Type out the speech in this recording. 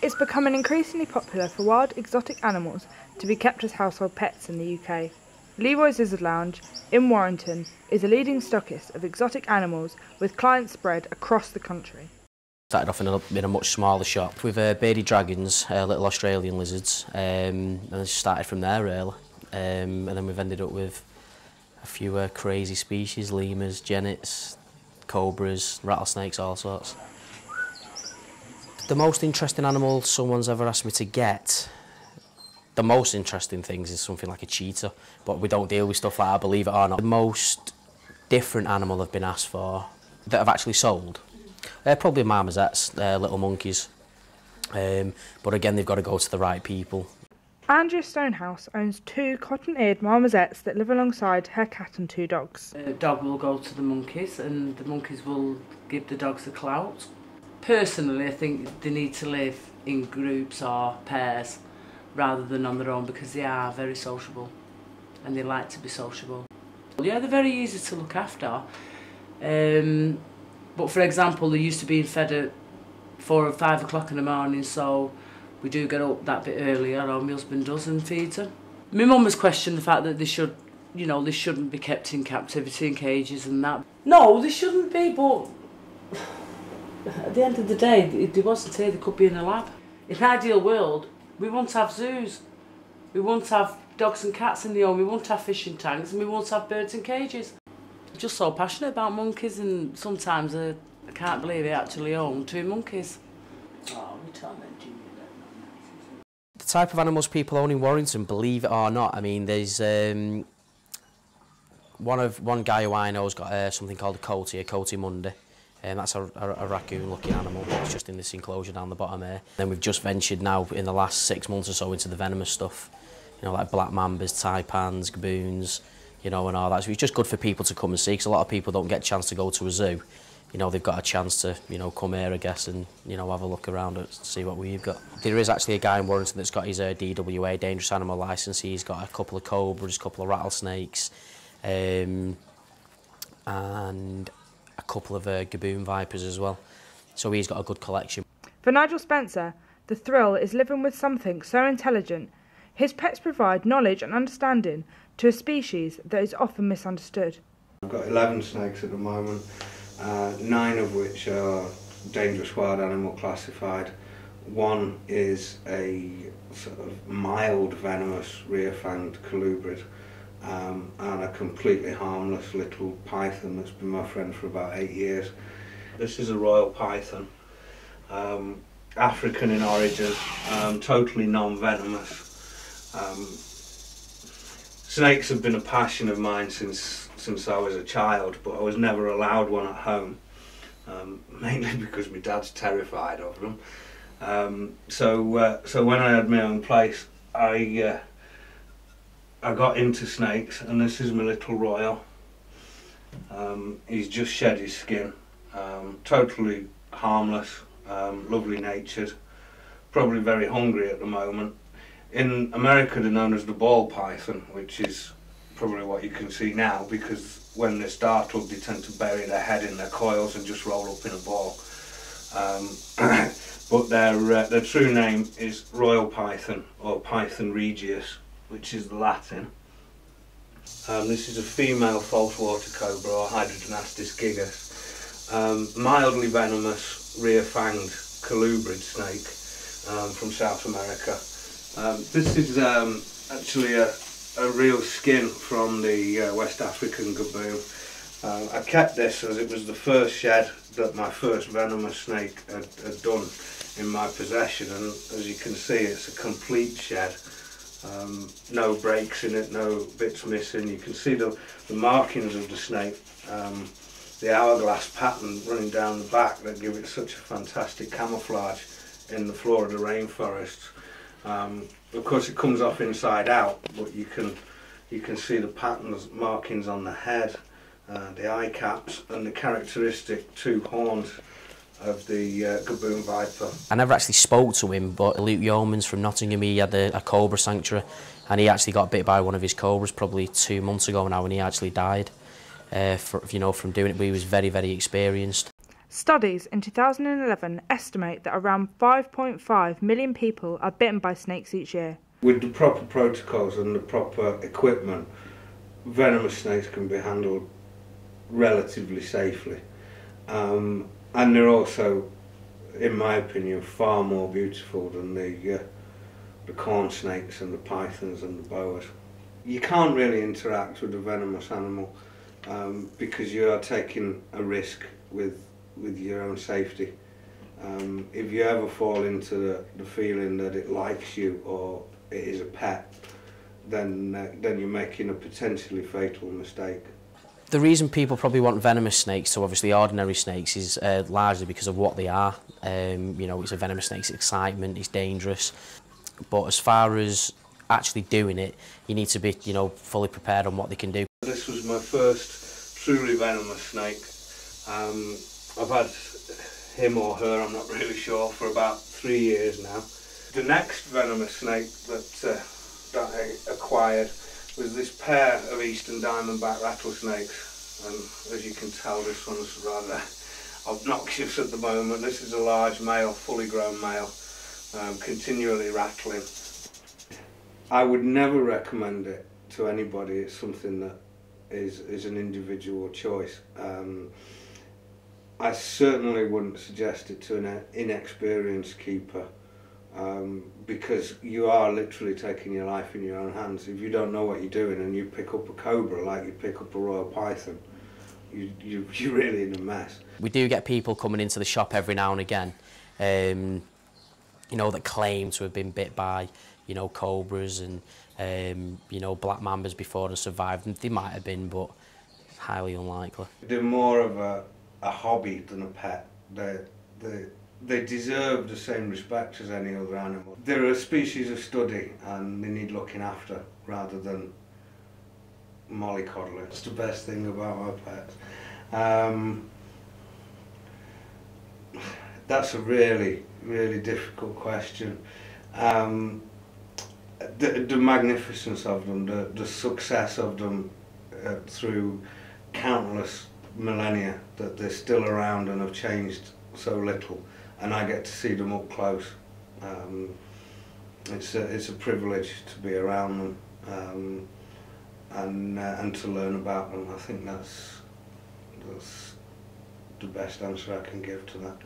It's becoming increasingly popular for wild exotic animals to be kept as household pets in the UK. Leroy's Lizard Lounge in Warrington is a leading stockist of exotic animals with clients spread across the country. Started off in a much smaller shop with bearded dragons, little Australian lizards, and then started from there really. And then we've ended up with a few crazy species, lemurs, genets, cobras, rattlesnakes, all sorts. The most interesting animal someone's ever asked me to get, the most interesting things is something like a cheetah, but we don't deal with stuff like that, believe it or not. The most different animal I've been asked for that I've actually sold, probably marmosets, little monkeys, but again they've got to go to the right people. Andrea Stonehouse owns 2 cotton-eared marmosets that live alongside her cat and 2 dogs. The dog will go to the monkeys and the monkeys will give the dogs the clout. Personally, I think they need to live in groups or pairs rather than on their own because they are very sociable and they like to be sociable. Yeah, they're very easy to look after. But for example, they used to be fed at 4 or 5 o'clock in the morning, so we do get up that bit earlier, or my husband does and feeds them. My mum has questioned the fact that they should, you know, they shouldn't be kept in captivity in cages and that. No, they shouldn't be, but at the end of the day, if they wasn't here, they could be in a lab. In an ideal world, we won't have zoos. We won't have dogs and cats in the home, we won't have fishing tanks, and we won't have birds in cages. I'm just so passionate about monkeys, and sometimes I can't believe I actually own 2 monkeys. Oh, we tormenting you. The type of animals people own in Warrington, believe it or not, I mean, there's one guy who I know's got something called a coati mundi. That's a raccoon-looking animal, it's just in this enclosure down the bottom here. Then we've just ventured now in the last 6 months or so into the venomous stuff, you know, like black mambas, taipans, gaboons, you know, and all that. So it's just good for people to come and see, because a lot of people don't get a chance to go to a zoo. You know, they've got a chance to, you know, come here, I guess, and, you know, have a look around and see what we've got. There is actually a guy in Warrington that's got his DWA, Dangerous Animal Licence. He's got a couple of cobras, a couple of rattlesnakes, and a couple of gaboon vipers as well. So he's got a good collection. For Nigel Spencer, the thrill is living with something so intelligent. His pets provide knowledge and understanding to a species that is often misunderstood. I've got 11 snakes at the moment, 9 of which are dangerous wild animal classified. 1 is a sort of mild venomous rear-fanged colubrid, and a completely harmless little python that's been my friend for about 8 years. This is a royal python, African in origin, totally non-venomous. Snakes have been a passion of mine since I was a child, but I was never allowed one at home, mainly because my dad's terrified of them. So when I had my own place, I got into snakes, and this is my little royal. He's just shed his skin, totally harmless, lovely natured, probably very hungry at the moment. In America they're known as the ball python, which is probably what you can see now, because when they're startled they tend to bury their head in their coils and just roll up in a ball. But their true name is royal python, or Python regius, which is the Latin. This is a female false water cobra, or Hydrodonastis gigas, mildly venomous rear-fanged colubrid snake from South America. This is actually a real skin from the West African gaboon. I kept this as it was the first shed that my first venomous snake had done in my possession, and as you can see it's a complete shed. No breaks in it, no bits missing. You can see the markings of the snake, the hourglass pattern running down the back that give it such a fantastic camouflage in the Florida rainforest. Of course it comes off inside out, but you can see the patterns, markings on the head, the eye caps, and the characteristic 2 horns of the gaboon viper. I never actually spoke to him, but Luke Yeomans from Nottingham, he had a cobra sanctuary, and he actually got bit by one of his cobras probably 2 months ago now, and he actually died from doing it, but he was very, very experienced. Studies in 2011 estimate that around 5.5 million people are bitten by snakes each year. With the proper protocols and the proper equipment, venomous snakes can be handled relatively safely. And they're also, in my opinion, far more beautiful than the corn snakes and the pythons and the boas. You can't really interact with a venomous animal because you are taking a risk with your own safety. If you ever fall into the feeling that it likes you or it is a pet, then you're making a potentially fatal mistake. The reason people probably want venomous snakes, so obviously ordinary snakes, is largely because of what they are. You know, it's a venomous snake, it's excitement, it's dangerous. But as far as actually doing it, you need to be, you know, fully prepared on what they can do. This was my first truly venomous snake. I've had him or her, I'm not really sure, for about 3 years now. The next venomous snake that I acquired was this pair of eastern diamondback rattlesnakes, and as you can tell, this one's rather obnoxious at the moment. This is a large male, fully grown male, continually rattling. I would never recommend it to anybody. It's something that is an individual choice. I certainly wouldn't suggest it to an inexperienced keeper, because you are literally taking your life in your own hands. If you don't know what you're doing and you pick up a cobra like you pick up a royal python, you're really in a mess. We do get people coming into the shop every now and again, you know, that claim to have been bit by, you know, cobras and, you know, black mambas before and survived. They might have been, but highly unlikely. They're more of a hobby than a pet. They deserve the same respect as any other animal. They're a species of study and they need looking after rather than mollycoddling. It's the best thing about our pets. That's a really, really difficult question. The magnificence of them, the success of them through countless millennia, that they're still around and have changed so little, and I get to see them up close. It's a privilege to be around them and to learn about them. I think that's the best answer I can give to that.